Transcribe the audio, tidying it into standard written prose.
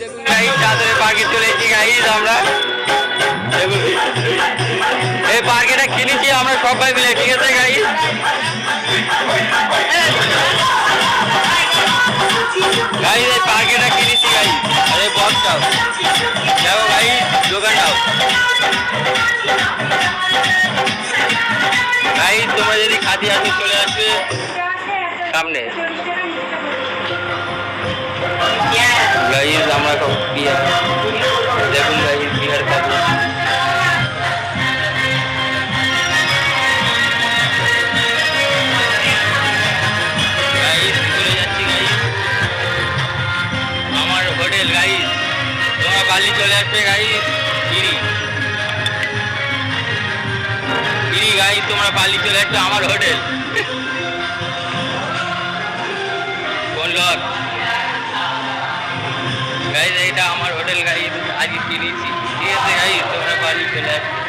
দেখুন গাইস চাঁদের পার্কে চলে এসেছি গাইস আমরা। দেখুন এই পার্কেটা কিনেছি আমরা সবাই মিলে, ঠিক আছে গাইস। গাইস এই পার্কেটা কিনেছি গাইস, আর এই বক্সটাও দেখো গাইস, দোকানটাও গাইস। তোমরা যদি খাতি আসবে চলে আসবে সামনে গাইস। আমরা খাবো বিয়ার, দেখুন গাইস বিয়ার খাবো। গাইস চলে যাচ্ছি গাইস আমার হোটেল গাইস। তোমরা বালি চলে আসবে গাইস, গিরি গাইস, তোমরা বালি চলে আসবে আমার হোটেল। কোন লট গাইস, এটা আমার হোটেল গাইস, আজকে কিনেছি, ঠিক আছে গাইস। তোমরা বালি চলে আসবে।